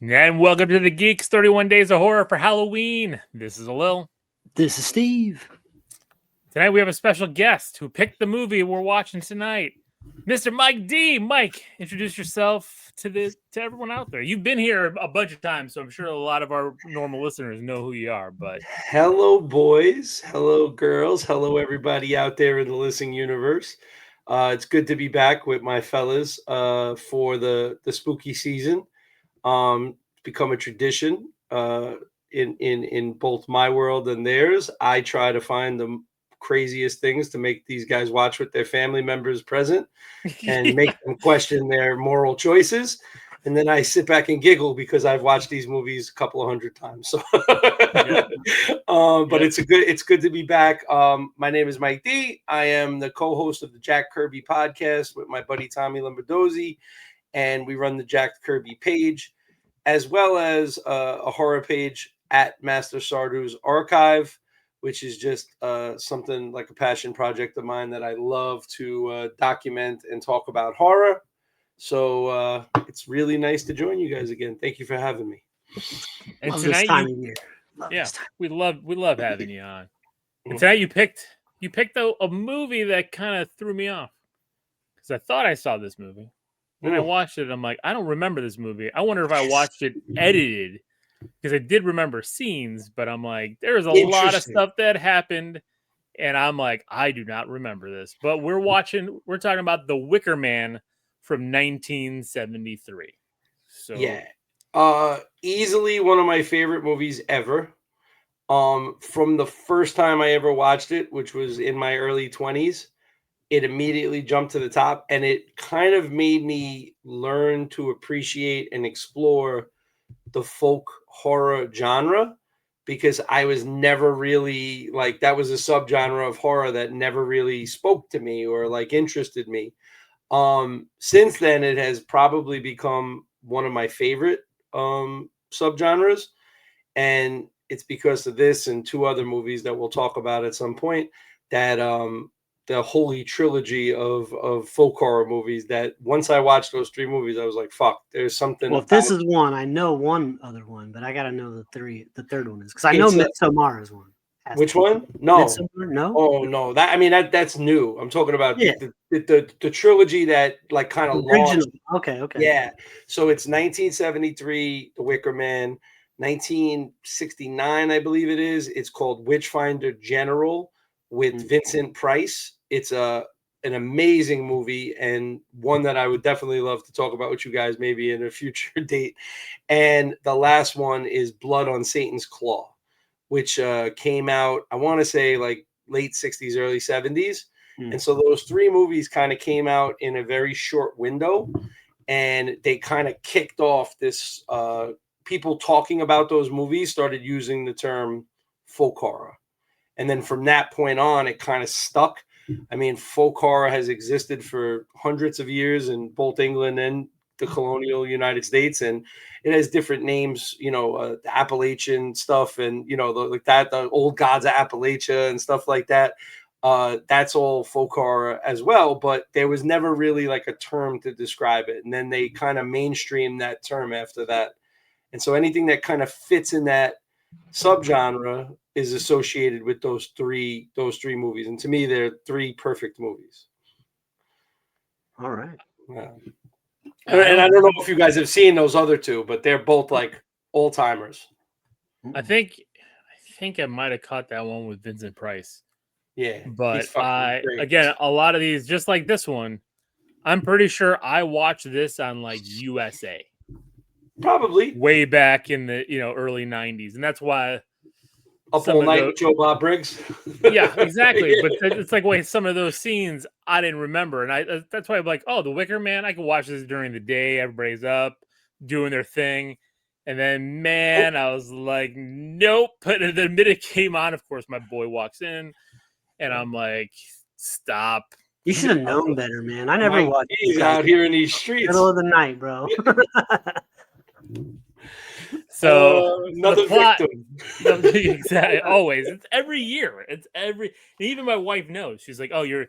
And welcome to the Geekz 31 Days of Horror for Halloween. This is Lil. This is Steve. Tonight we have a special guest who picked the movie we're watching tonight, Mr. Mike D. Mike, introduce yourself to everyone out there. You've been here a bunch of times, so I'm sure a lot of our normal listeners know who you are. But hello, boys. Hello, girls. Hello, everybody out there in the listening universe. It's good to be back with my fellas for the spooky season. It's become a tradition in both my world and theirs. I try to find the craziest things to make these guys watch with their family members present and make them question their moral choices. And then I sit back and giggle because I've watched these movies a couple of hundred times. So, but it's good to be back. My name is Mike D. I am the co-host of the Jack Kirby podcast with my buddy Tommy Lombardozzi, and we run the Jack Kirby page, as well as a horror page at Master Sardu's Archive, which is just something like a passion project of mine that I love to document and talk about horror. So it's really nice to join you guys again. Thank you for having me. And Love tonight, this time of year. we love having you on. And tonight you picked a movie that kind of threw me off because I thought I saw this movie. When I watched it, I'm like, I don't remember this movie. I wonder if I watched it edited because I did remember scenes, but I'm like, there's a lot of stuff that happened, and I'm like, I do not remember this. But we're talking about The Wicker Man from 1973. So yeah, easily one of my favorite movies ever. From the first time I ever watched it, which was in my early 20s, it immediately jumped to the top, and it kind of made me learn to appreciate and explore the folk horror genre, because I was never really like, that was a subgenre of horror that never really spoke to me or like interested me. Since then, it has probably become one of my favorite subgenres, and it's because of this and two other movies that we'll talk about at some point, that the holy trilogy of folk horror movies, that once I watched those three movies, I was like, fuck, there's something. Well, if this is one, I know one other one, but I gotta know the third one is, because I know Midsommar is one. Which one? No. Midsommar? No. Oh no, that's new. I'm talking about the trilogy that like kind of launched. Okay. Yeah. So it's 1973, The Wicker Man. 1969, I believe it is. It's called Witchfinder General with Vincent Price. It's an amazing movie, and one that I would definitely love to talk about with you guys maybe in a future date. And the last one is Blood on Satan's Claw, which came out, I want to say, like late 60s, early 70s. And so those three movies kind of came out in a very short window, and they kind of kicked off this, people talking about those movies started using the term folk horror. And then from that point on, it kind of stuck. I mean, folk horror has existed for hundreds of years in both England and the colonial United States, and it has different names, the Appalachian stuff, and the old gods of Appalachia and stuff like that. That's all folk horror as well, but there was never really like a term to describe it. And then they kind of mainstreamed that term after that. And so anything that kind of fits in that subgenre is associated with those three movies. And to me, they're three perfect movies. All right. Yeah. And I don't know if you guys have seen those other two, but they're both like all timers. I think I might have caught that one with Vincent Price. Yeah, but again, a lot of these, just like this one, I'm pretty sure I watched this on like USA, probably way back in the early 90s, and that's why Up All Night with Joe Bob Briggs. Yeah, exactly. But it's like, wait, some of those scenes I didn't remember, and that's why I'm like, oh, The Wicker Man, I could watch this during the day. Everybody's up doing their thing. And then, man, I was like, nope. But the minute it came on, of course, my boy walks in, and I'm like, stop. You should have known better, man. I never watched. He's out here in these streets. Middle of the night, bro. So another victim. Exactly. Always. It's every year. Even my wife knows. She's like, oh, you're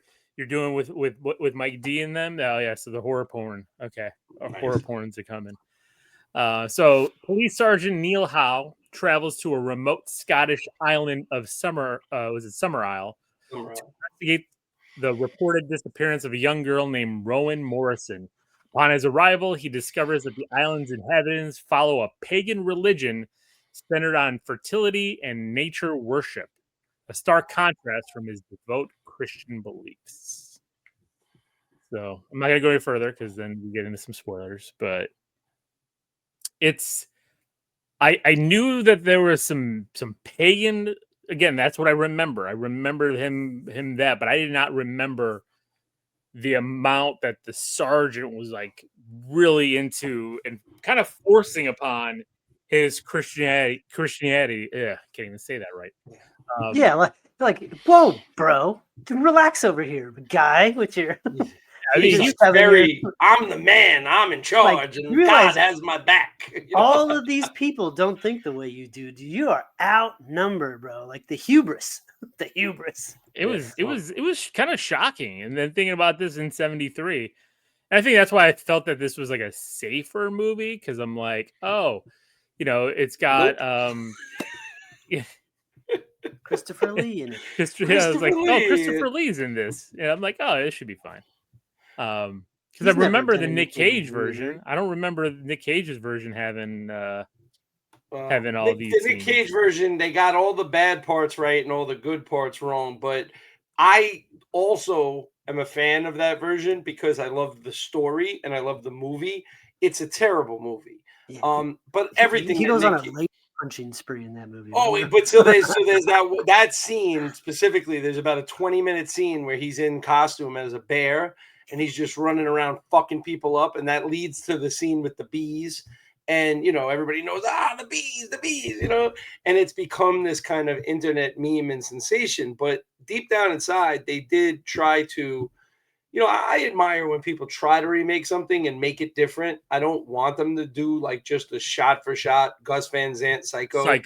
doing with Mike D and them? Oh yeah, so the horror porn. Okay. Horror porns are coming. So Police Sergeant Neil Howe travels to a remote Scottish island of Summerisle to investigate the reported disappearance of a young girl named Rowan Morrison. Upon his arrival, he discovers that the island's inhabitants follow a pagan religion centered on fertility and nature worship, a stark contrast from his devout Christian beliefs. So I'm not going to go any further because then we get into some spoilers, but it's I knew that there was some pagan. Again, that's what I remember. I remember him that, but I did not remember the amount that the sergeant was like really into and kind of forcing upon his Christianity. Yeah, can't even say that right. Yeah, like whoa, bro, relax over here, guy, with your. I mean, he's very. I'm the man. I'm in charge, and God has my back. You know? All of these people don't think the way you do. You are outnumbered, bro. Like the hubris. The hubris. It was kind of shocking. And then thinking about this in '73, I think that's why I felt that this was like a safer movie because I'm like, oh, it's got yeah. Christopher Lee in it. I was like, oh, Christopher Lee's in this. Yeah, I'm like, oh, it should be fine. Because I remember the Nick Cage version. I don't remember Nick Cage's version having all these. The Nick Cage version, they got all the bad parts right and all the good parts wrong. But I also am a fan of that version because I love the story and I love the movie. It's a terrible movie. Yeah. But everything he goes on a late punching spree in that movie. Oh, but so there's that scene specifically. There's about a 20-minute scene where he's in costume as a bear. And he's just running around fucking people up. And that leads to the scene with the bees. And, everybody knows, the bees, And it's become this kind of internet meme and sensation. But deep down inside, they did try to, I admire when people try to remake something and make it different. I don't want them to do like just a shot-for-shot Gus Van Sant Psycho. I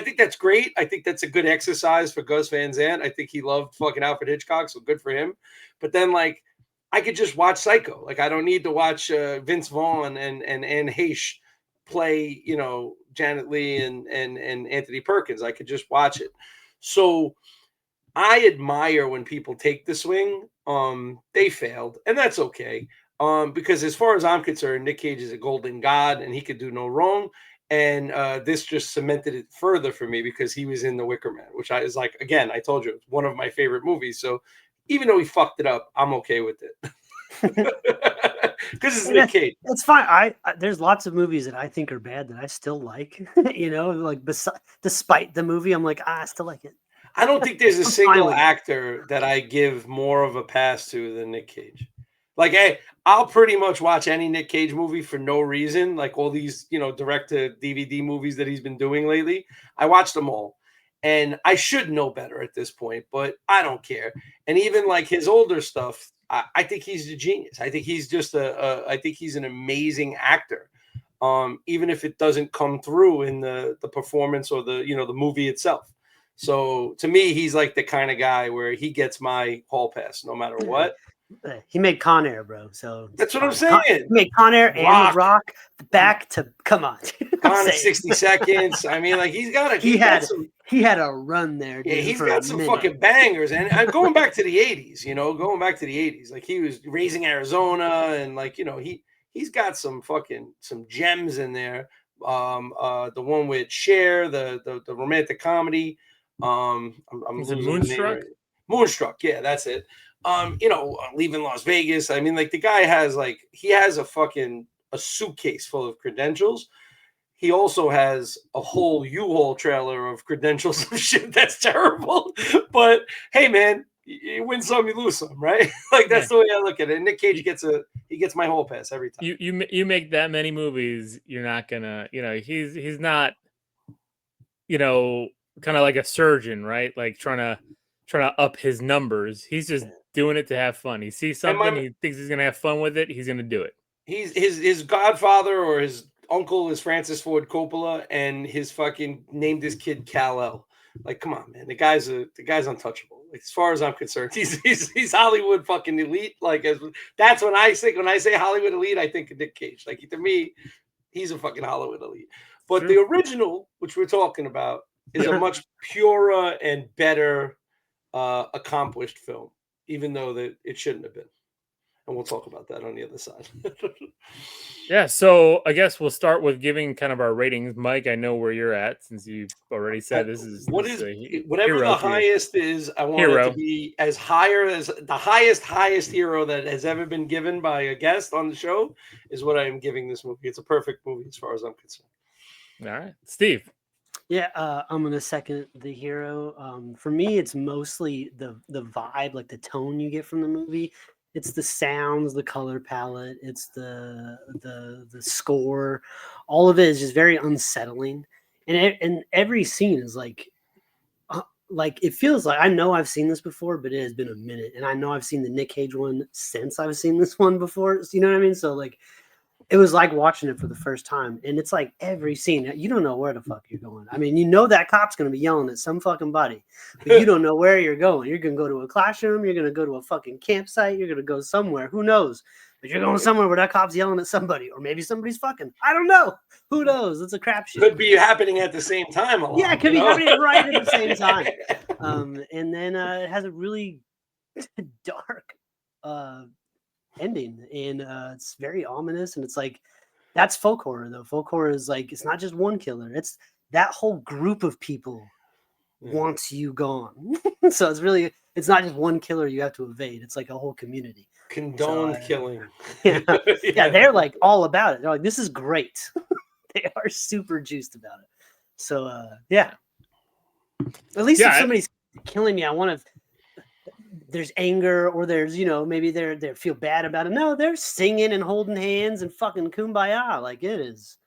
think that's great. I think that's a good exercise for Gus Van Sant. I think he loved fucking Alfred Hitchcock, so good for him. But then, like, I could just watch Psycho. Like, I don't need to watch Vince Vaughn and Anne Heche play, Janet Leigh and Anthony Perkins. I could just watch it. So I admire when people take the swing. They failed, and that's okay. Because as far as I'm concerned, Nick Cage is a golden god, and he could do no wrong. And this just cemented it further for me because he was in The Wicker Man, which is like, again, I told you, it's one of my favorite movies. So even though he fucked it up, I'm okay with it. Because it's Nick Cage. That's fine. I there's lots of movies that I think are bad that I still like. Like despite the movie, I'm like, I still like it. I don't think there's a single actor that I give more of a pass to than Nick Cage. Like, hey, I'll pretty much watch any Nick Cage movie for no reason. Like all these, direct to DVD movies that he's been doing lately. I watched them all. And I should know better at this point, but I don't care. And even like his older stuff, I think he's a genius. I think he's just I think he's an amazing actor. Even if it doesn't come through in the performance or the movie itself. So to me, he's like the kind of guy where he gets my hall pass no matter what. He made Con Air, bro. So that's what I'm saying. He made Con Air and Rock back to come on. Gone in 60 seconds. I mean, like he had a run there. Dude, yeah, he's got some fucking bangers. And going back to the 80s, like he was Raising Arizona, and like he's got some gems in there. The one with Cher, the romantic comedy. I'm Moonstruck. Moonstruck, yeah, that's it. Leaving Las Vegas. I mean, like the guy has a suitcase full of credentials. He also has a whole U-Haul trailer of credentials of shit that's terrible. But hey, man, you win some, you lose some, right? Like that's the way I look at it. And Nick Cage gets my whole pass every time. You make that many movies, you're not gonna, he's not, kind of like a surgeon, right? Like trying to up his numbers. He's just doing it to have fun. He sees something, he thinks he's gonna have fun with it. He's gonna do it. He's his godfather or his uncle is Francis Ford Coppola, and his fucking named his kid Kal-El. Like, come on, man, the guy's untouchable. Like, as far as I'm concerned, he's Hollywood fucking elite. Like, that's when I think, when I say Hollywood elite, I think of Nick Cage. Like, to me, he's a fucking Hollywood elite. But the original, which we're talking about, is a much purer and better accomplished film, even though that it shouldn't have been. And we'll talk about that on the other side. Yeah, so I guess we'll start with giving kind of our ratings. Mike, I know where you're at since you've already said this is whatever the highest is. I want it to be as higher as the highest hero that has ever been given by a guest on the show is what I am giving this movie. It's a perfect movie as far as I'm concerned. All right, Steve. Yeah, I'm gonna second the hero. For me, it's mostly the vibe, like the tone you get from the movie. It's the sounds, the color palette, it's the score. All of it is just very unsettling, and every scene is like it feels like, I know I've seen this before, but it has been a minute, and I know I've seen the Nick Cage one since I've seen this one before. You know what I mean? So like, it was like watching it for the first time, and it's like every scene, you don't know where the fuck you're going. I mean, you know that cop's going to be yelling at some fucking body, but you don't know where you're going. You're going to go to a classroom, you're going to go to a fucking campsite, you're going to go somewhere, who knows? But you're going somewhere where that cop's yelling at somebody, or maybe somebody's fucking, I don't know. Who knows? It's a crapshoot. Could be happening at the same time a lot. Yeah, it could be happening right at the same time. And then it has a really dark ending, and it's very ominous, and it's like, that's folk horror though. Folk horror is like, it's not just one killer, it's that whole group of people wants you gone. So it's not just one killer you have to evade, it's like a whole community. Condoned killing. Yeah, they're like all about it. They're like, this is great. They are super juiced about it. So yeah, at least if somebody's killing me, I want to, there's anger, or there's, maybe they feel bad about it. No, they're singing and holding hands and fucking kumbaya. Like, it is.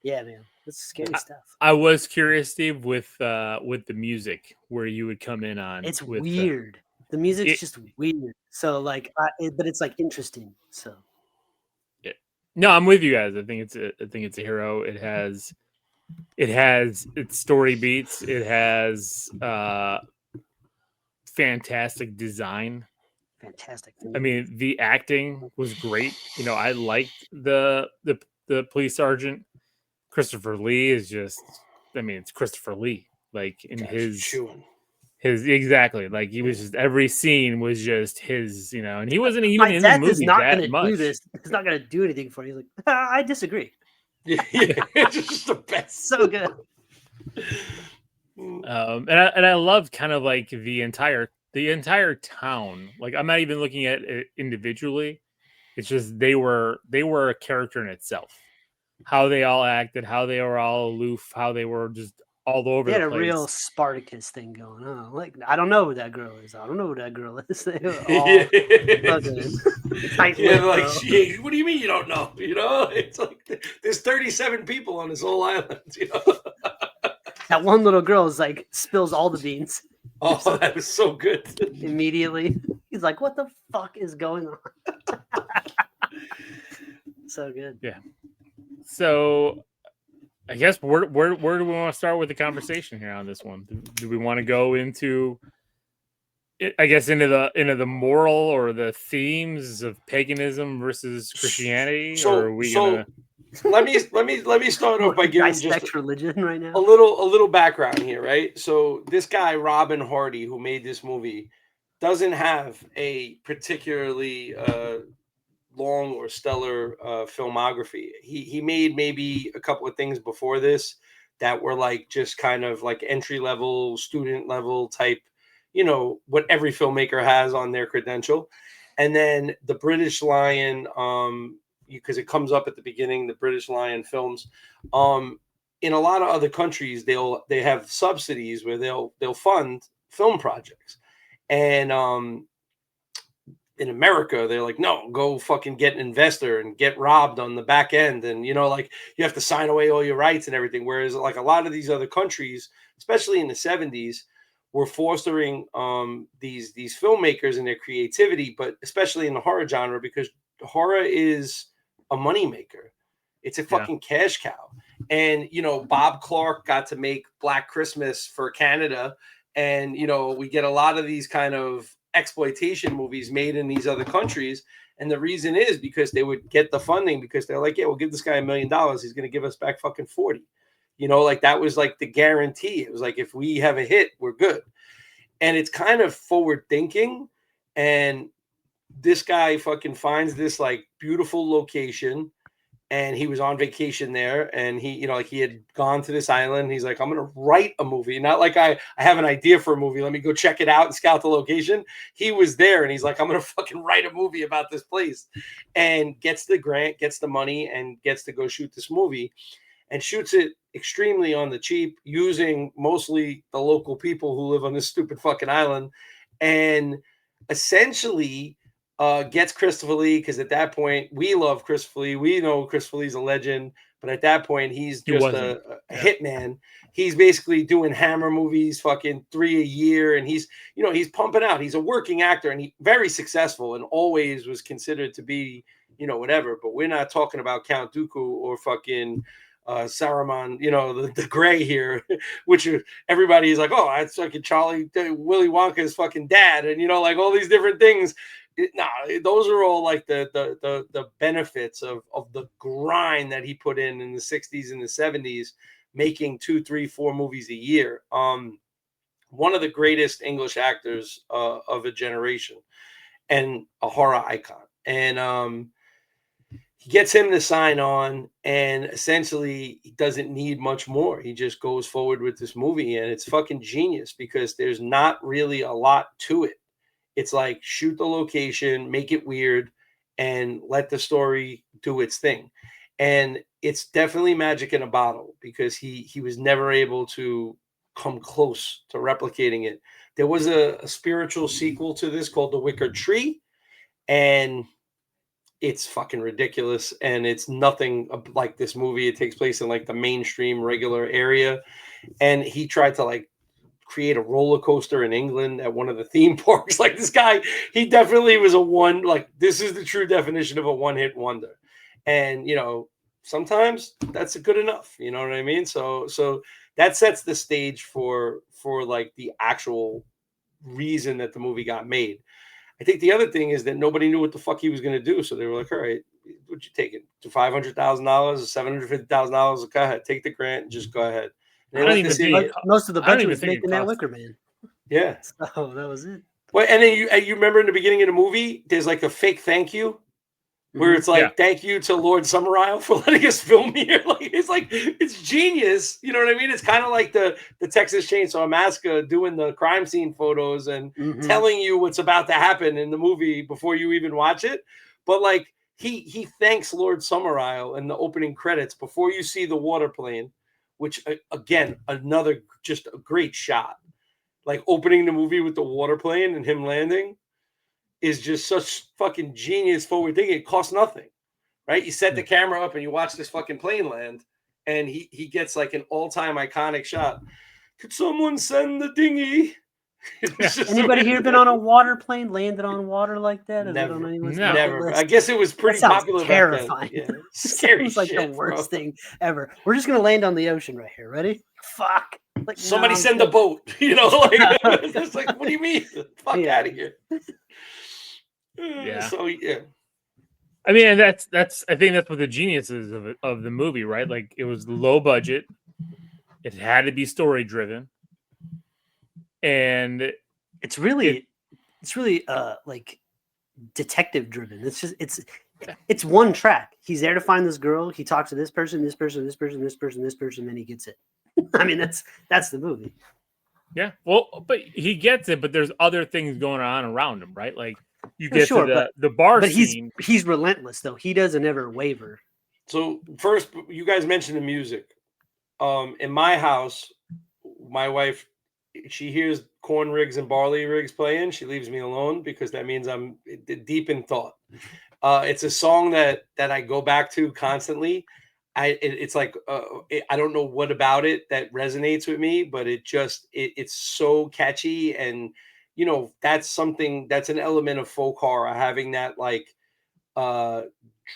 Yeah, man, it's scary stuff. I was curious, Steve, with the music, where you would come in on. It's weird. The music's just weird. So like, but it's like interesting. So. Yeah. No, I'm with you guys. I think it's a hero. It has its story beats. It has fantastic design. Fantastic. I mean, the acting was great. I liked the police sergeant. Christopher Lee is just, I mean, it's Christopher Lee. Like, in his exactly, like, he was just, every scene was just his, and he wasn't even in the movie that much. It's not gonna do anything for you. He's like, I disagree. Yeah, it's just the best. So good. And I loved kind of like the entire town. Like, I'm not even looking at it individually. It's just they were a character in itself. How they all acted, how they were all aloof, how they were just all over the place. They had a real Spartacus thing going on. Like, I don't know who that girl is. I don't know who that girl is. They were all like, what do you mean you don't know? It's like there's 37 people on this whole island. That one little girl is like, spills all the beans. Oh, that was so good. Immediately. He's like, what the fuck is going on? So good. Yeah. So I guess where do we want to start with the conversation here on this one? Do we want to go into the moral or the themes of paganism versus Christianity? Or are we gonna... Let me start off by giving just religion right now. a little background here, right? So this guy Robin Hardy, who made this movie, doesn't have a particularly long or stellar filmography. He made maybe a couple of things before this that were like just kind of like entry level, student level type, what every filmmaker has on their credential. And then the British Lion, because it comes up at the beginning, the British Lion films. In a lot of other countries, they have subsidies where they'll fund film projects, and in America, they're like, no, go fucking get an investor and get robbed on the back end, and like, you have to sign away all your rights and everything. Whereas like a lot of these other countries, especially in the 70s, were fostering these filmmakers and their creativity, but especially in the horror genre, because horror is a moneymaker. It's a fucking cash cow. And Bob Clark got to make Black Christmas for Canada, And, you know, we get a lot of these kind of exploitation movies made in these other countries. And the reason is because they would get the funding because they're like, yeah, we'll give this guy $1 million. He's going to give us back fucking 40. You know, like that was like the guarantee. It was like, if we have a hit, we're good. And it's kind of forward thinking. And this guy fucking finds this like beautiful location, and he was on vacation there, and he, you know, like he had gone to this island. He's like, I'm going to write a movie. Not like I have an idea for a movie. Let me go check it out and scout the location. He was there, and he's like, I'm going to fucking write a movie about this place, and gets the grant, gets the money, and gets to go shoot this movie, and shoots it extremely on the cheap, using mostly the local people who live on this stupid fucking island, and essentially gets Christopher Lee, because at that point we love Christopher Lee. We know Christopher Lee's a legend, but at that point he's just a hitman. He's basically doing Hammer movies, fucking 3 a year, and he's, you know, he's pumping out. He's a working actor, and he very successful, and always was considered to be, you know, whatever. But we're not talking about Count Dooku or fucking Saruman, you know, the gray here, which everybody is like, oh, that's fucking Willy Wonka's fucking dad, and, you know, like all these different things. Those are all like the benefits of the grind that he put in the 60s and the 70s, making 2, 3, 4 movies a year. One of the greatest English actors of a generation, and a horror icon. And he gets him to sign on, and essentially he doesn't need much more. He just goes forward with this movie, and it's fucking genius because there's not really a lot to it. It's like, shoot the location, make it weird, and let the story do its thing. And it's definitely magic in a bottle, because he was never able to come close to replicating it. There was a spiritual sequel to this called The Wicker Tree, and it's fucking ridiculous, and it's nothing like this movie. It takes place in like the mainstream regular area, and he tried to like create a roller coaster in England at one of the theme parks. Like, this guy, he definitely was this is the true definition of a one-hit wonder. And, you know, sometimes that's good enough, you know what I mean? So that sets the stage for like the actual reason that the movie got made. I think the other thing is that nobody knew what the fuck he was going to do. So they were like, all right, would you take it to $500,000 or $750,000? Go ahead, take the grant and just go ahead. Most of the budget was making that Wicker Man. Yeah. So that was it. Well, and then you remember in the beginning of the movie, there's like a fake thank you, where it's like, thank you to Lord Summerisle for letting us film here. Like, it's genius. You know what I mean? It's kind of like the Texas Chainsaw Massacre doing the crime scene photos and telling you what's about to happen in the movie before you even watch it. But like, he thanks Lord Summerisle in the opening credits before you see the water plane, which again, another just a great shot. Like, opening the movie with the water plane and him landing is just such fucking genius forward thinking. It costs nothing, right? You set the camera up and you watch this fucking plane land, and he gets like an all-time iconic shot. Could someone send the dinghy? Anybody here been on a water plane, landed on water like that? Never. I guess it was pretty popular. Terrifying. Yeah. Scary. Sounds like the worst thing ever. We're just gonna land on the ocean right here. Ready? Fuck. Like, somebody send a boat. You know, like it's like, what do you mean? Fuck out of here. Yeah. So yeah. I mean, and that's I think that's what the genius is of the movie, right? Like, it was low budget. It had to be story driven. And it's really like detective driven. It's just it's one track. He's there to find this girl. He talks to this person, this person, this person, this person, this person, then he gets it. I mean, that's the movie. Yeah. Well, but he gets it, but there's other things going on around him, right? Like, you get to the bar scene. He's relentless though. He doesn't ever waver. So first, you guys mentioned the music. In my house, my wife, she hears corn rigs and barley rigs playing. She leaves me alone because that means I'm deep in thought. It's a song that I go back to constantly. It's like I don't know what about it that resonates with me, but it's so catchy, and you know, that's an element of folk horror, having that like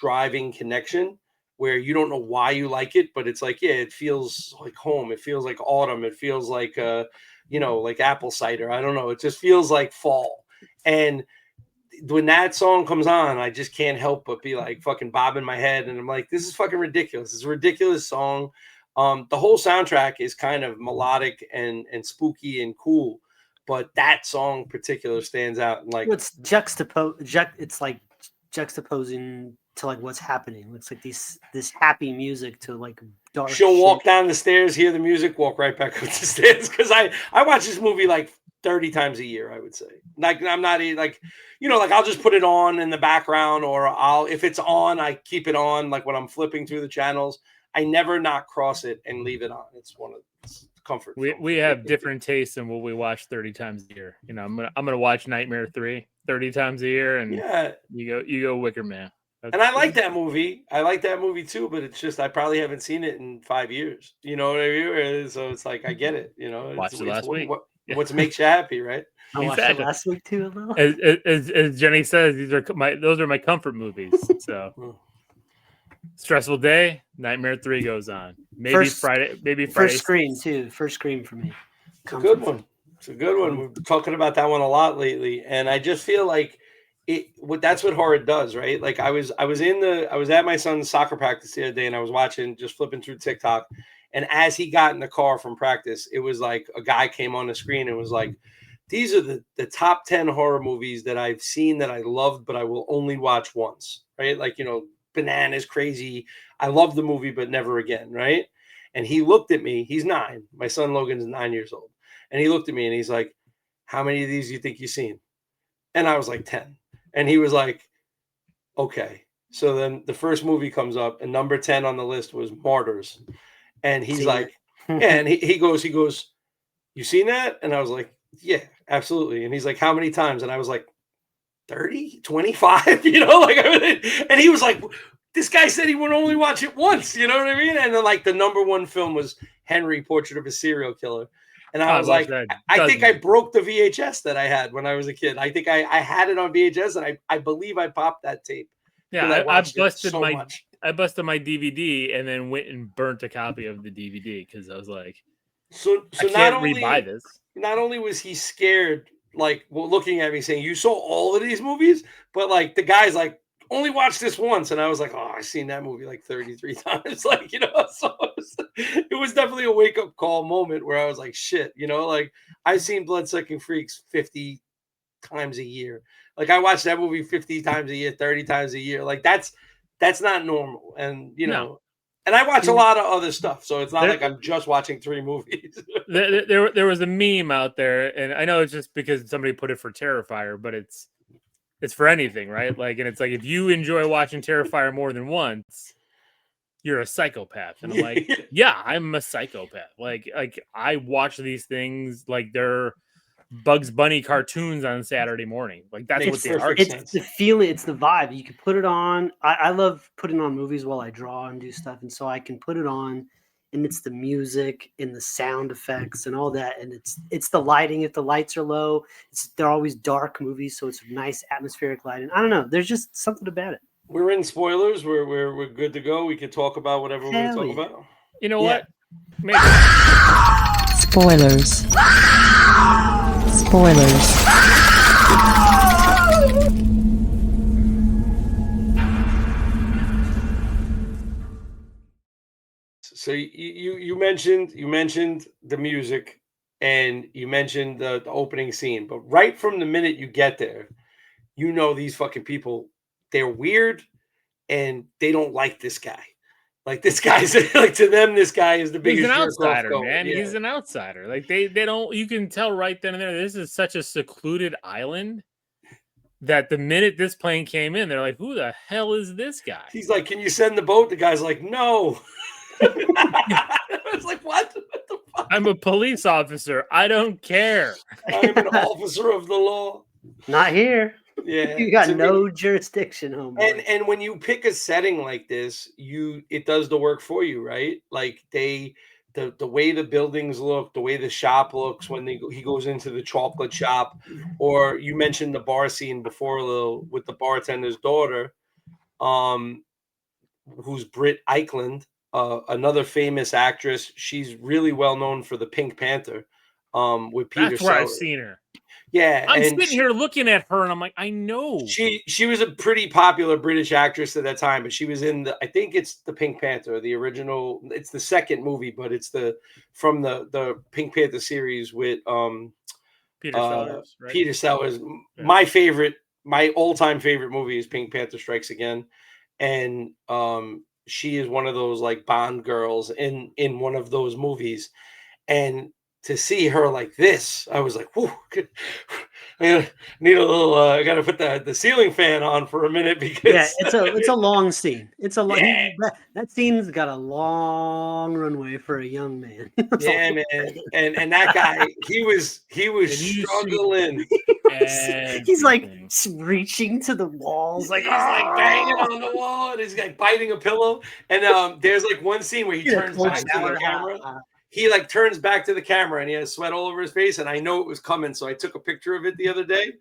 driving connection where you don't know why you like it, but it's like, yeah, it feels like home. It feels like autumn. It feels like you know, like apple cider. I don't know. It just feels like fall. And when that song comes on, I just can't help but be like fucking bobbing my head. And I'm like, this is fucking ridiculous. It's a ridiculous song. The whole soundtrack is kind of melodic and spooky and cool. But that song in particular stands out. And like, It's it's like juxtaposing to like what's happening. It's like this happy music to like dark. she'll walk down the stairs, hear the music, walk right back up the stairs. Because I watch this movie like 30 times a year, I would say. Like, I'm not like, you know, like I'll just put it on in the background, or if it's on, I keep it on. Like when I'm flipping through the channels, I never not cross it and leave it on. It's one of comfort. We have different tastes in what we watch 30 times a year. You know, I'm gonna watch Nightmare 3 30 times a year, and yeah, you go Wicker Man. And I like that movie. I like that movie too, but it's just I probably haven't seen it in 5 years. You know what I mean? So it's like I get it. You know, Watched it last week. What makes you happy, right? I watched it last week too. Though. As Jenny says, those are my comfort movies. So stressful day, Nightmare 3 goes on. Maybe Friday. First scream too. First scream for me. It's a good one. It's a good one. We're talking about that one a lot lately, and I just feel like that's what horror does, right? Like I was at my son's soccer practice the other day, and I was just flipping through TikTok, and as he got in the car from practice, it was like a guy came on the screen and was like, these are the top 10 horror movies that I've seen that I loved, but I will only watch once, right? Like, you know, Bananas, Crazy. I love the movie, but never again, right? And he looked at me. He's 9. My son Logan is 9 years old. And he looked at me and he's like, how many of these do you think you've seen? And I was like 10. And he was like, okay. So then the first movie comes up, and number 10 on the list was Martyrs. And he's like, yeah, and he goes, you seen that? And I was like, yeah, absolutely. And he's like, how many times? And I was like, 30, 25, you know, like, and he was like, this guy said he would only watch it once, you know what I mean? And then like the number 1 film was Henry, Portrait of a Serial Killer. And I was like, I think I broke the VHS that I had when I was a kid. I think I had it on VHS, and I believe I popped that tape. Yeah, I busted I busted my DVD and then went and burnt a copy of the DVD because I was like, so I can't rebuy this. Not only was he scared, like looking at me saying, you saw all of these movies, but like the guy's like, only watched this once. And I was like, oh, I've seen that movie like 33 times. Like, you know, so it was definitely a wake up call moment where I was like, shit, you know, like I've seen Bloodsucking Freaks 50 times a year. Like I watched that movie 50 times a year, 30 times a year. Like that's not normal. And, you know, and I watch a lot of other stuff. So it's not like I'm just watching 3 movies. there was a meme out there, and I know it's just because somebody put it for Terrifier, but it's for anything, right? Like, and it's like, if you enjoy watching Terrifier more than once, you're a psychopath. And I'm like, yeah, I'm a psychopath. Like I watch these things like they're Bugs Bunny cartoons on Saturday morning. Like that's what they are. It's the feeling, it's the vibe. You can put it on. I love putting on movies while I draw and do stuff. And so I can put it on, and it's the music and the sound effects and all that. And it's the lighting. If the lights are low, they're always dark movies, so it's nice atmospheric lighting. I don't know. There's just something about it. We're in spoilers. We're good to go. We can talk about whatever we're going to talk about. You know what? Maybe. Spoilers. Spoilers. So you mentioned the music, and you mentioned the opening scene, but right from the minute you get there, you know these fucking people, they're weird and they don't like this guy. Like this guy's like, to them, this guy is the biggest. He's an outsider, man. Yeah. He's an outsider. Like they don't. You can tell right then and there. This is such a secluded island that the minute this plane came in, they're like, "Who the hell is this guy?" He's like, "Can you send the boat?" The guy's like, "No." I was like, "What? What the fuck?" I'm a police officer. I don't care. I'm an officer of the law. Not here. Yeah, you got no jurisdiction, homeboy. And when you pick a setting like this, it does the work for you, right? Like the way the buildings look, the way the shop looks when he goes into the chocolate shop, or you mentioned the bar scene before with the bartender's daughter, who's Britt Eichland, another famous actress. She's really well known for the Pink Panther. with Peter That's where I've Sellers. seen her. Yeah, I'm and sitting here looking at her, and I'm like, I know. she was a pretty popular British actress at that time, but she was in I think it's the Pink Panther, the original. It's the second movie, but it's from the Pink Panther series with Peter Sellers, right? Peter Sellers. Yeah. My all-time favorite movie is Pink Panther Strikes Again, and she is one of those like Bond girls in one of those movies, and to see her like this, I was like, "Whoa, I need a little. I got to put the ceiling fan on for a minute because it's a long scene. It's a long. Yeah. That scene's got a long runway for a young man. It's yeah, a- man." And that guy, he was And you see struggling. He's like everything. reaching to the walls, like He's like banging on the wall, and he's like biting a pillow. And there's like one scene where he Get a turns cold back to shower. the camera. He like turns back to the camera and he has sweat all over his face. And I know it was coming. So I took a picture of it the other day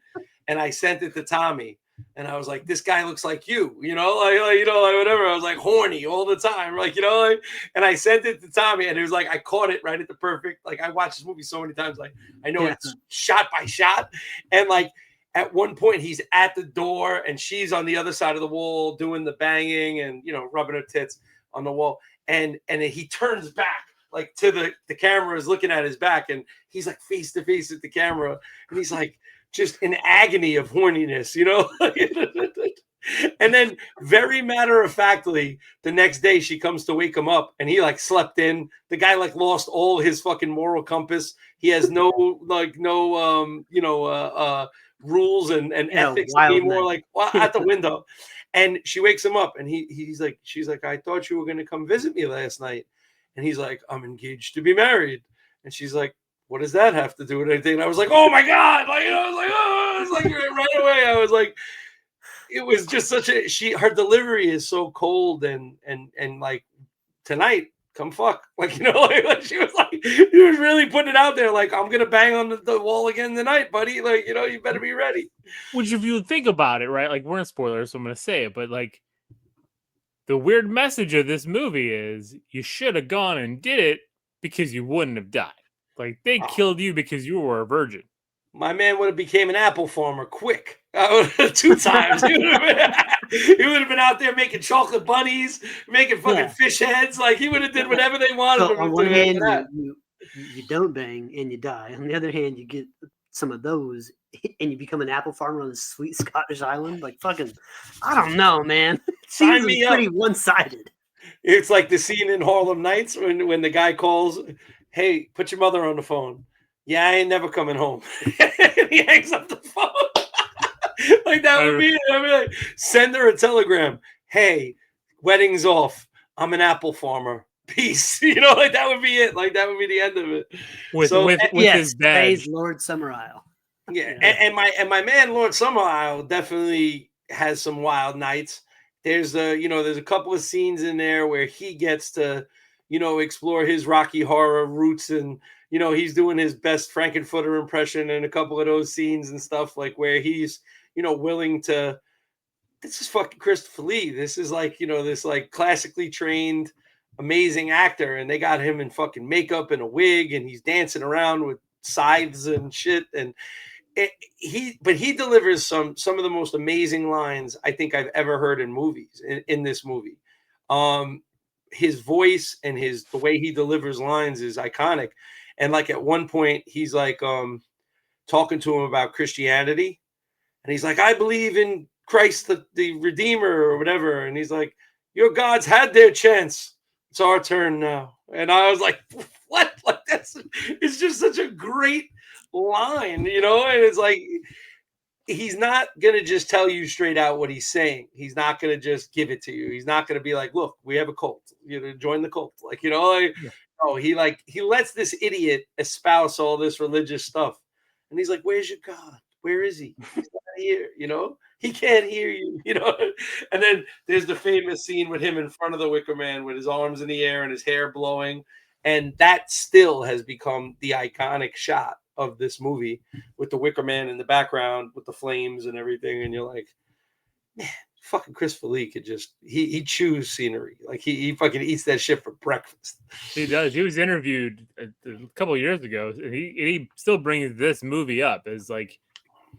and I sent it to Tommy. And I was like, this guy looks like you, like whatever. I was like horny all the time. And I sent it to Tommy and it was like, I caught it right at the perfect, like I watched this movie so many times. Like I know it's shot by shot. And like at one point he's at the door and she's on the other side of the wall doing the banging and, rubbing her tits on the wall. And then he turns back. Like to the camera is looking at his back and he's like face to face with the camera and he's like just in agony of horniness, And then very matter of factly, the next day she comes to wake him up and he like slept in. The guy like lost all his fucking moral compass. He has no rules and ethics anymore, like at the window. And she wakes him up and she's like, I thought you were gonna come visit me last night. And he's like, I'm engaged to be married. And she's like, what does that have to do with anything? And I was like, oh my God. I was like, oh, it's like right away. I was like, it was just her delivery is so cold and like tonight, come fuck. Like, she was like, she was really putting it out there. Like, I'm going to bang on the wall again tonight, buddy. Like, you better be ready. Which if you think about it, right? Like we're in spoilers, so I'm going to say it, but like, the weird message of this movie is you should have gone and did it because you wouldn't have died. Like they killed you because you were a virgin. My man would have became an apple farmer quick. 2 times. He would have been out there making chocolate bunnies, making fucking fish heads. Like he would have did whatever they wanted. So on one hand, you don't bang and you die. On the other hand, you get some of those and you become an apple farmer on this sweet Scottish island. Like fucking, I don't know, man. It seems pretty one-sided. It's like the scene in Harlem Nights when the guy calls, hey, put your mother on the phone. Yeah, I ain't never coming home. He hangs up the phone. Like that would be it. I'd be like, send her a telegram. Hey, wedding's off. I'm an apple farmer. Peace. Like that would be it. Like that would be the end of it. With his badge. Lord Summerisle. Yeah, and my man Lord Summerisle definitely has some wild nights. There's a couple of scenes in there where he gets to, explore his Rocky Horror roots and he's doing his best Frankenfurter impression in a couple of those scenes and stuff like where he's willing to. This is fucking Christopher Lee. This is like this like classically trained, amazing actor, and they got him in fucking makeup and a wig, and he's dancing around with scythes and shit and. He delivers some of the most amazing lines I think I've ever heard in movies in this movie. His voice and the way he delivers lines is iconic. And like at one point he's like talking to him about Christianity and he's like, I believe in Christ the Redeemer or whatever. And he's like, your gods had their chance. It's our turn now. And I was like, what? Like it's just such a great line, and it's like he's not gonna just tell you straight out what he's saying. He's not gonna just give it to you. He's not gonna be like, look, we have a cult, join the cult. Oh, he lets this idiot espouse all this religious stuff, and he's like, where's your God? Where is he? He's not here. He can't hear you. And then there's the famous scene with him in front of the Wicker Man with his arms in the air and his hair blowing. And that still has become the iconic shot of this movie with the Wicker Man in the background with the flames and everything. And you're like, man, fucking Christopher Lee could just he chews scenery. Like he fucking eats that shit for breakfast. He does. He was interviewed a couple of years ago, and he still brings this movie up as like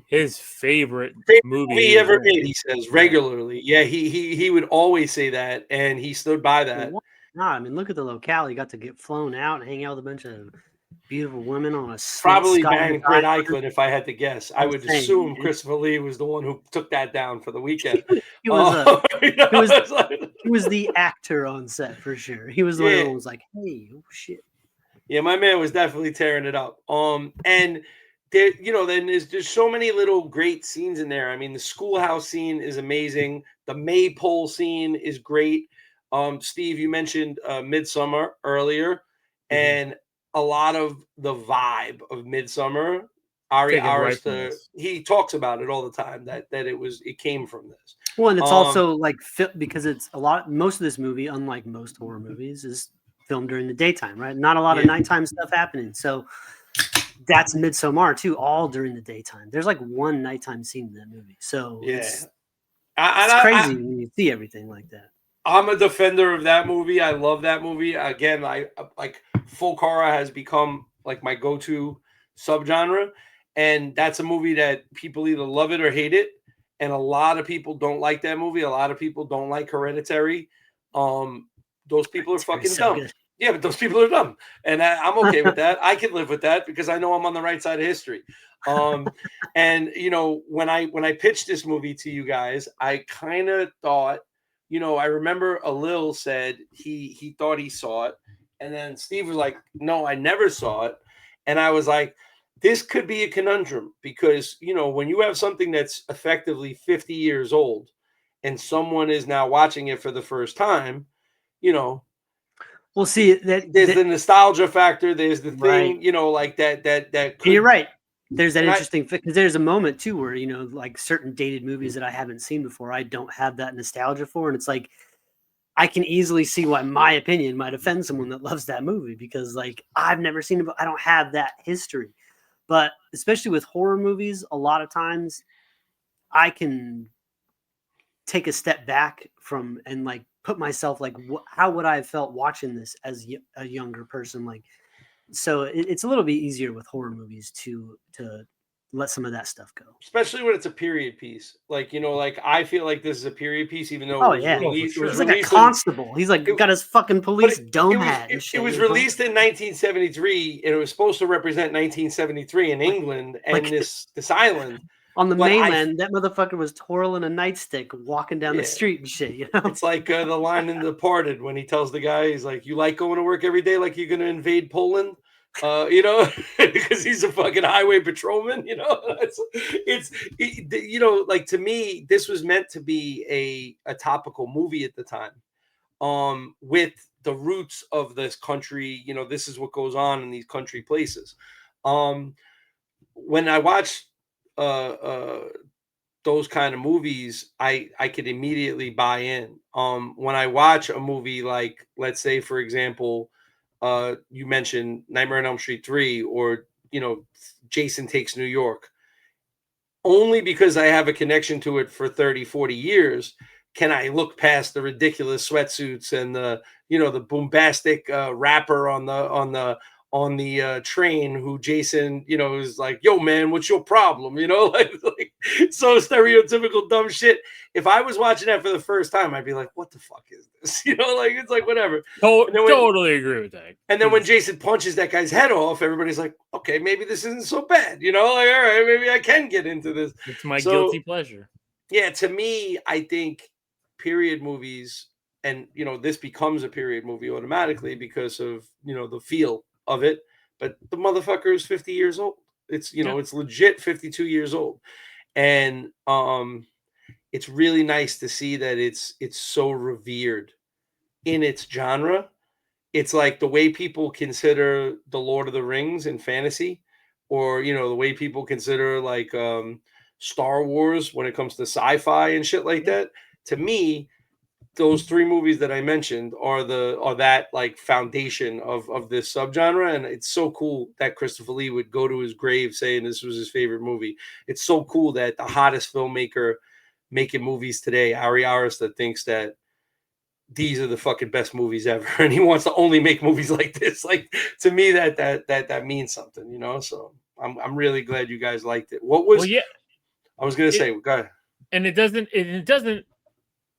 his favorite movie he ever made. He says regularly. Yeah, he would always say that, and he stood by that. No, I mean, look at the locale. He got to get flown out and hang out with a bunch of beautiful women on a probably bang Britt Eichlin if I had to guess. I would assume Christopher Lee was the one who took that down for the weekend. He was the actor on set for sure. He was the one who was like, "Hey, oh shit." Yeah, my man was definitely tearing it up. And there, then there's so many little great scenes in there. I mean, the schoolhouse scene is amazing. The maypole scene is great. Steve, you mentioned Midsummer earlier, and a lot of the vibe of Midsummer, Ari Aster, he talks about it all the time that it came from this. Well, and it's also like because it's most of this movie, unlike most horror movies, is filmed during the daytime, right? Not a lot of nighttime stuff happening. So that's Midsommar too, all during the daytime. There's like one nighttime scene in that movie. So it's crazy when you see everything like that. I'm a defender of that movie. I love that movie. Again, I like folk horror has become like my go-to subgenre, and that's a movie that people either love it or hate it. And a lot of people don't like that movie. A lot of people don't like Hereditary. Those people are fucking dumb. Good. Yeah, but those people are dumb, and I'm okay with that. I can live with that because I know I'm on the right side of history. And when I pitched this movie to you guys, I kind of thought. I remember Alil said he thought he saw it. And then Steve was like, no, I never saw it. And I was like, this could be a conundrum because, when you have something that's effectively 50 years old and someone is now watching it for the first time, Well, see, there's the nostalgia factor. There's the thing, like that could, you're right. There's that interesting because there's a moment too where like certain dated movies that I haven't seen before, I don't have that nostalgia for, and it's like I can easily see why my opinion might offend someone that loves that movie because like I've never seen it, but I don't have that history. But especially with horror movies, a lot of times I can take a step back from and like put myself like how would I have felt watching this as a younger person, like. So it's a little bit easier with horror movies to let some of that stuff go, especially when it's a period piece. Like like I feel like this is a period piece, even though it was like a constable. He's like got his fucking police dome hat. It was released in 1973, and it was supposed to represent 1973 in England and this island. On the mainland, that motherfucker was twirling a nightstick, walking down the street and shit. It's like the line in The Departed when he tells the guy, he's like, "You like going to work every day like you're going to invade Poland?" Because he's a fucking highway patrolman. It's like to me, this was meant to be a topical movie at the time, with the roots of this country. This is what goes on in these country places. When I watch those kind of movies, I could immediately buy in. When I watch a movie like, let's say, for example, you mentioned Nightmare on Elm Street 3 or, Jason Takes New York, only because I have a connection to it for 30, 40 years, can I look past the ridiculous sweatsuits and the bombastic rapper on the train who Jason, is like, yo, man, what's your problem? Like so stereotypical dumb shit. If I was watching that for the first time, I'd be like, what the fuck is this? Like, it's like, whatever. Totally agree with that. And then when Jason punches that guy's head off, everybody's like, okay, maybe this isn't so bad. Like, all right, maybe I can get into this. It's my guilty pleasure. Yeah, to me, I think period movies, and, this becomes a period movie automatically because of, the feel of it, but the motherfucker is 50 years old. It's it's legit 52 years old, and it's really nice to see that it's so revered in its genre. It's like the way people consider the Lord of the Rings in fantasy, or the way people consider like Star Wars when it comes to sci-fi and shit like that. To me, those three movies that I mentioned are that like foundation of this subgenre, and it's so cool that Christopher Lee would go to his grave saying this was his favorite movie. It's so cool that the hottest filmmaker making movies today, Ari Arista, thinks that these are the fucking best movies ever, and he wants to only make movies like this. Like, to me, that means something, you know. So I'm really glad you guys liked it. What was? Well, yeah, I was gonna say, go ahead. and it doesn't.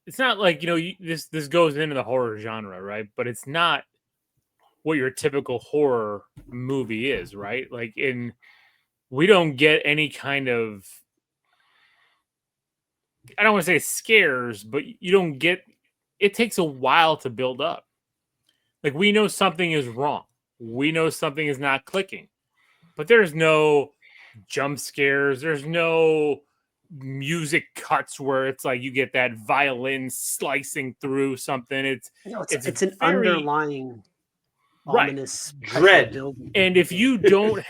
It's not like, this goes into the horror genre, right? But it's not what your typical horror movie is, right? Like, we don't get any kind of, I don't want to say scares, but you don't get, it takes a while to build up. Like, we know something is wrong. We know something is not clicking, but there's no jump scares. There's no music cuts where it's like you get that violin slicing through something. It's an very, underlying right, ominous dread. building. And if you don't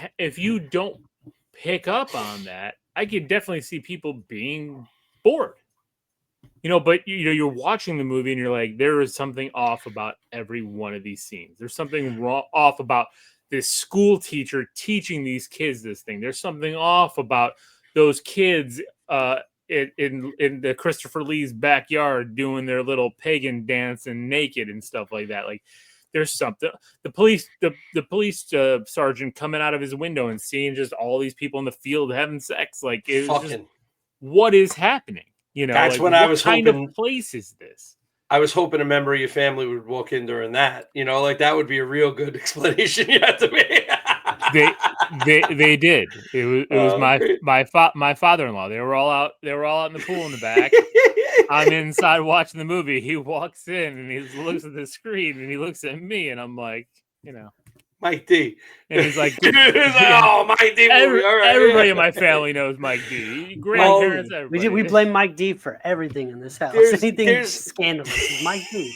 pick up on that, I could definitely see people being bored. But you're watching the movie and you're like, there is something off about every one of these scenes. There's something off about this school teacher teaching these kids this thing. There's something off about those kids in the Christopher Lee's backyard doing their little pagan dance and naked and stuff like that. Like, there's something. The police sergeant coming out of his window and seeing just all these people in the field having sex. Like, it was just, what is happening? That's like, when what I was kind hoping. Of place is this? I was hoping a member of your family would walk in during that. Like, that would be a real good explanation you have to make. They did. It was my father-in-law. They were all out in the pool in the back. I'm inside watching the movie. He walks in and he looks at the screen and he looks at me and I'm like, Mike D. And he's like, oh, Mike D. Everybody in my family knows Mike D. Grandparents, everybody. We blame Mike D for everything in this house. Anything scandalous, Mike D.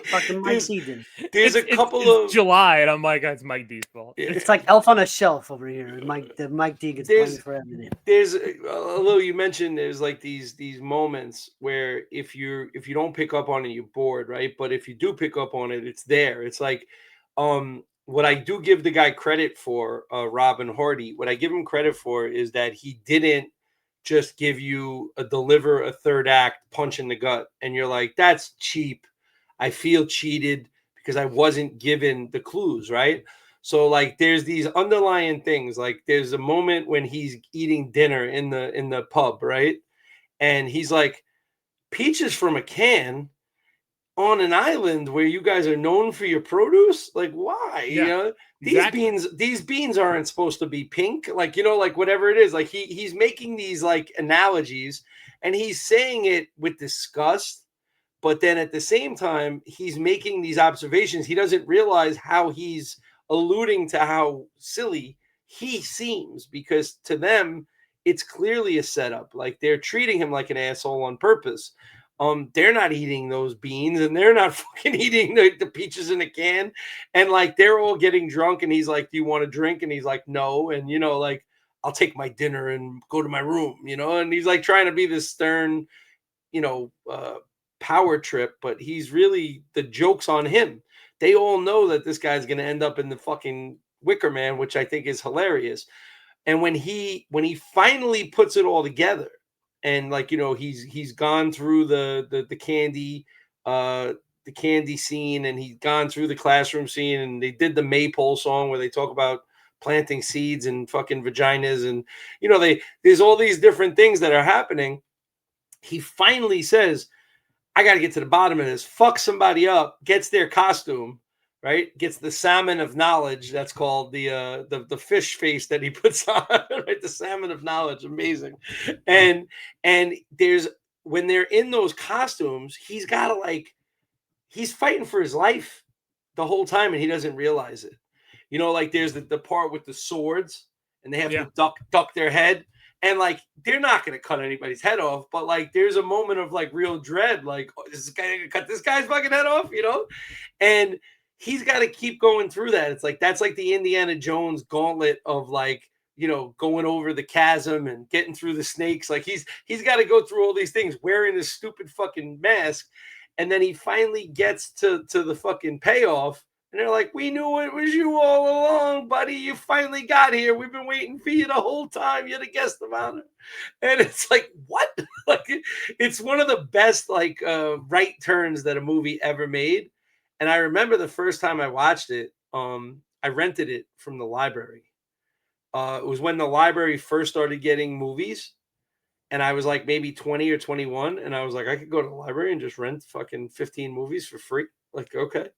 Fucking Mike D did. There's a couple of July, and I'm like, it's Mike D's fault. It's like Elf on a Shelf over here. Mike D gets blamed for everything. There's although you mentioned there's like these moments where if you don't pick up on it, you're bored, right? But if you do pick up on it, it's there. It's like what I do give the guy credit for, Robin Hardy, what I give him credit for is that he didn't just give you deliver a third act punch in the gut. And you're like, that's cheap. I feel cheated because I wasn't given the clues, right? So like there's these underlying things. Like there's a moment when he's eating dinner in the pub, right? And he's like, peaches from a can on an island where you guys are known for your produce? Like, why? Yeah, these beans aren't supposed to be pink. Like, like whatever it is. Like he's making these like analogies and he's saying it with disgust, but then at the same time, he's making these observations. He doesn't realize how he's alluding to how silly he seems, because to them, it's clearly a setup. Like they're treating him like an asshole on purpose. They're not eating those beans and they're not fucking eating the peaches in a can. And like, they're all getting drunk and he's like, do you want to drink? And he's like, no. And, like, I'll take my dinner and go to my room, and he's like trying to be this stern, power trip, but he's really, the joke's on him. They all know that this guy's going to end up in the fucking Wicker Man, which I think is hilarious. And when he finally puts it all together, and like, he's gone through the candy scene, and he's gone through the classroom scene, and they did the Maypole song where they talk about planting seeds and fucking vaginas, and there's all these different things that are happening. He finally says, I got to get to the bottom of this. Fuck somebody up, gets their costume, right? Gets the salmon of knowledge. That's called the fish face that he puts on, right? The salmon of knowledge. Amazing. And there's, when they're in those costumes, he's got to he's fighting for his life the whole time and he doesn't realize it. Like there's the part with the swords and they have to duck their head. And like, they're not going to cut anybody's head off, but like, there's a moment of like real dread. Like, oh, is this guy going to cut this guy's fucking head off? And he's got to keep going through that. It's like, that's like the Indiana Jones gauntlet of like, going over the chasm and getting through the snakes. Like he's got to go through all these things wearing this stupid fucking mask. And then he finally gets to the fucking payoff. And they're like, we knew it was you all along, buddy. You finally got here. We've been waiting for you the whole time. You're the guest of honor. And it's like, what? Like, it's one of the best, like, right turns that a movie ever made. And I remember the first time I watched it, I rented it from the library. It was when the library first started getting movies. And I was like maybe 20 or 21. And I was like, I could go to the library and just rent fucking 15 movies for free. Like, okay.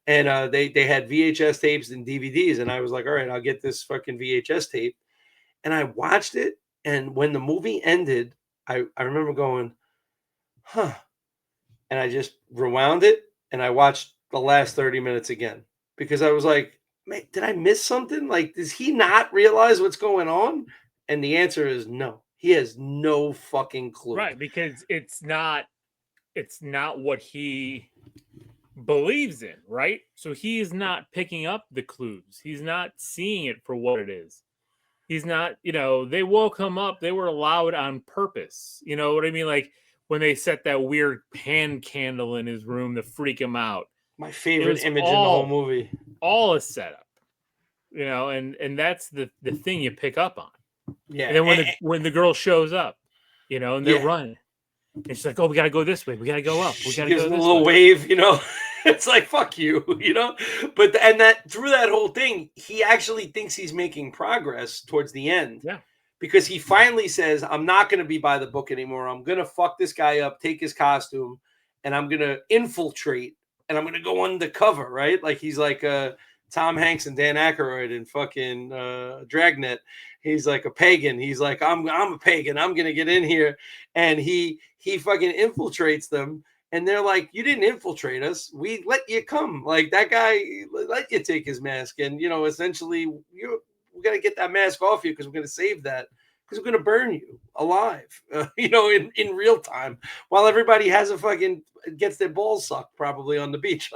And they had VHS tapes and DVDs. And I was like, all right, I'll get this fucking VHS tape. And I watched it. And when the movie ended, I remember going, huh. And I just rewound it. And I watched the last 30 minutes again. Because I was like, man, did I miss something? Like, does he not realize what's going on? And the answer is no. He has no fucking clue. Right, because it's not what he believes in, right? So he is not picking up the clues. He's not seeing it for what it is. He's not, they woke him up. They were loud on purpose. You know what I mean? Like when they set that weird pan candle in his room to freak him out. My favorite image in the whole movie. All a setup, and that's the thing you pick up on. Yeah. And then when the girl shows up, and they're running, and she's like, "Oh, we gotta go this way. We gotta go up. We gotta go this way." A little wave, It's like fuck you, But that through that whole thing, he actually thinks he's making progress towards the end. Yeah. Because he finally says, "I'm not going to be by the book anymore. I'm going to fuck this guy up, take his costume, and I'm going to infiltrate, and I'm going to go undercover." Right? Like he's like Tom Hanks and Dan Aykroyd in fucking Dragnet. He's like a pagan. He's like, I'm a pagan. I'm gonna get in here, and he fucking infiltrates them. And they're like, you didn't infiltrate us. We let you come. Like that guy let you take his mask, and essentially, we got to get that mask off you because we're gonna save that. Because we're gonna burn you alive, in real time, while everybody has gets their balls sucked probably on the beach,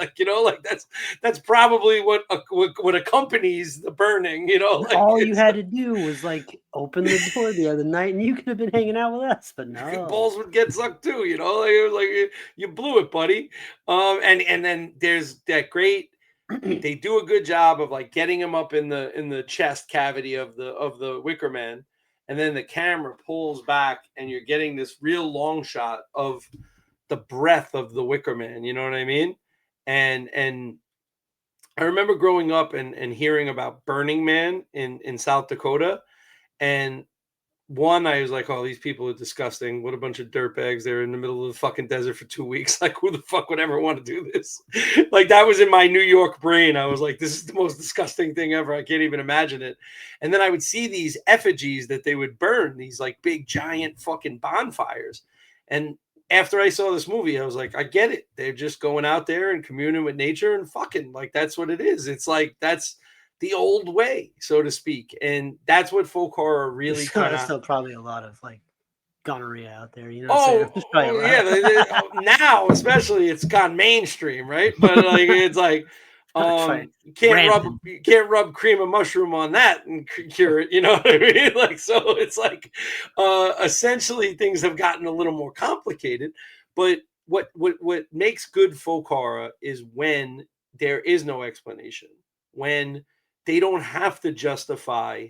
that's probably what accompanies the burning, all you had to do was like open the door the other night, and you could have been hanging out with us, but no, balls would get sucked too, it was like you blew it, buddy. And then there's that great. They do a good job of like getting him up in the chest cavity of the Wicker Man. And then the camera pulls back and you're getting this real long shot of the breath of the Wicker Man. You know what I mean? And I remember growing up and hearing about Burning Man in South Dakota. And one, I was like, oh, these people are disgusting. What a bunch of dirtbags. They're in the middle of the fucking desert for 2 weeks. Like, who the fuck would ever want to do this? Like, that was in my New York brain. I was like, this is the most disgusting thing ever. I can't even imagine it. And then I would see these effigies that they would burn, these like big, giant fucking bonfires. And after I saw this movie, I was like, I get it. They're just going out there and communing with nature and fucking, like, that's what it is. It's like, that's the old way, so to speak, and that's what folk horror really kind of. Still probably a lot of like gonorrhea out there, Yeah. Now especially it's gone mainstream, right? But like it's like you can't rub cream of mushroom on that and cure it. You know what I mean? Like so, it's like essentially things have gotten a little more complicated. But what makes good folk horror is when there is no explanation, when they don't have to justify,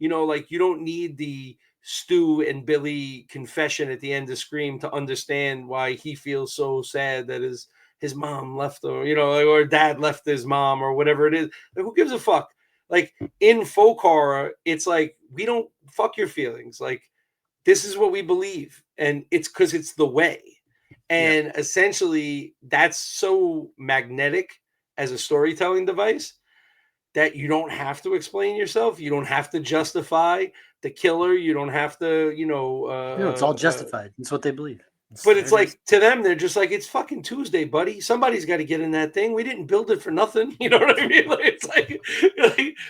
like you don't need the Stu and Billy confession at the end of Scream to understand why he feels so sad that his mom left him, or dad left his mom or whatever it is. Like, who gives a fuck? Like in folk horror, it's like, we don't fuck your feelings. Like this is what we believe. And it's because it's the way. And essentially that's so magnetic as a storytelling device that you don't have to explain yourself. You don't have to justify the killer. You don't have to, it's all justified. It's what they believe. But it's like, to them, they're just like, it's fucking Tuesday, buddy. Somebody's got to get in that thing. We didn't build it for nothing. You know what I mean? Like, it's like,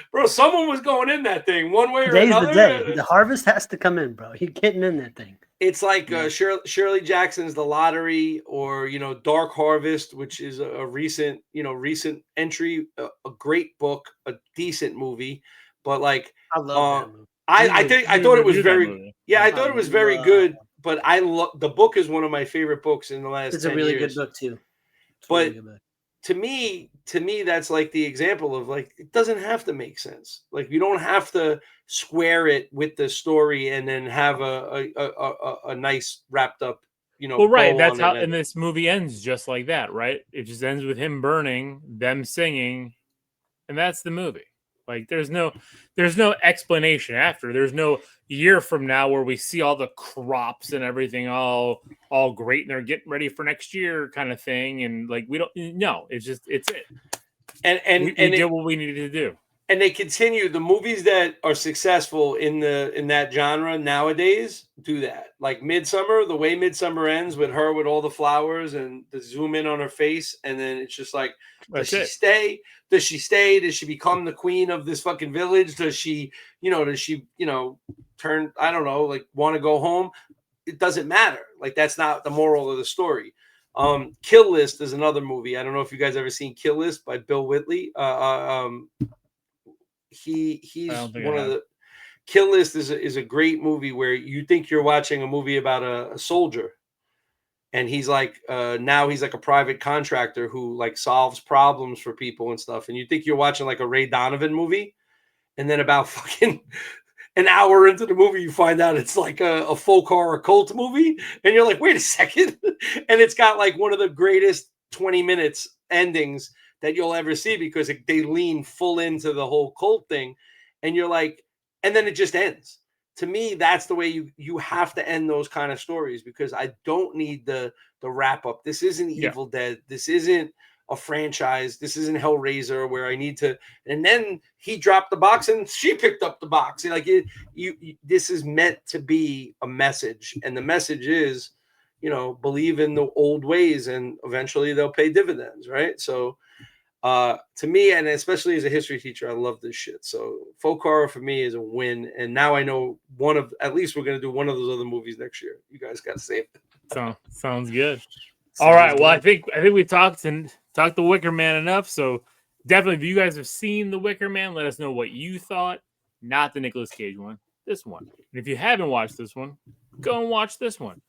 bro, someone was going in that thing one way or another. The day. The harvest has to come in, bro. You're getting in that thing. It's like Shirley Jackson's The Lottery, or Dark Harvest, which is a recent entry, a great book, a decent movie, but like I love that movie. I thought it was very I thought it was very good, but the book is one of my favorite books in the last. It's 10 a really years. good book too. But to me, that's like the example of like, it doesn't have to make sense. Like, you don't have to square it with the story and then have a nice wrapped up, Well, right. bow That's on how, it. and this movie ends just like that, right? It just ends with him burning, them singing, and that's the movie. Like, there's no explanation after. There's no year from now where we see all the crops and everything all great and they're getting ready for next year kind of thing. And like, we don't know. It's just, it's it. And we did what we needed to do. And they continue. The movies that are successful in that genre nowadays do that. Like Midsummer, the way Midsummer ends with her with all the flowers and the zoom in on her face, and then it's just like, does she stay? Does she stay? Does she become the queen of this fucking village? Does she, turn, I don't know, like want to go home? It doesn't matter. Like, that's not the moral of the story. Kill List is another movie. I don't know if you guys ever seen Kill List by Bill Whitley. He's one of the Kill List is a great movie where you think you're watching a movie about a soldier, and he's like now he's like a private contractor who like solves problems for people and stuff, and you think you're watching like a Ray Donovan movie, and then about fucking an hour into the movie you find out it's like a folk horror cult movie, and you're like, wait a second. And it's got like one of the greatest 20 minutes endings that you'll ever see, because they lean full into the whole cult thing, and you're like, and then it just ends. To me, that's the way you have to end those kind of stories, because I don't need the wrap up. This isn't Evil Dead. This isn't a franchise. This isn't Hellraiser where I need to. And then he dropped the box and she picked up the box. Like, this is meant to be a message, and the message is, believe in the old ways, and eventually they'll pay dividends, right? So. To me, and especially as a history teacher, I love this shit. So folk horror for me is a win. And now I know at least we're going to do one of those other movies next year. You guys got to save it. Sounds good. All right. Well, I think we talked the Wicker Man enough. So definitely, if you guys have seen the Wicker Man, let us know what you thought. Not the Nicolas Cage one, this one. And if you haven't watched this one, go and watch this one.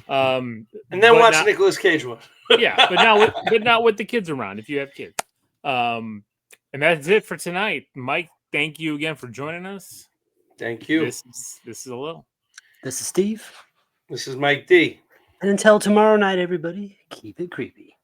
And then watch the Nicolas Cage one. Yeah, but not with the kids around. If you have kids. And that's it for tonight. Mike, thank you again for joining us. Thank you. This is a little. This is Steve. This is Mike D. And until tomorrow night, everybody, keep it creepy.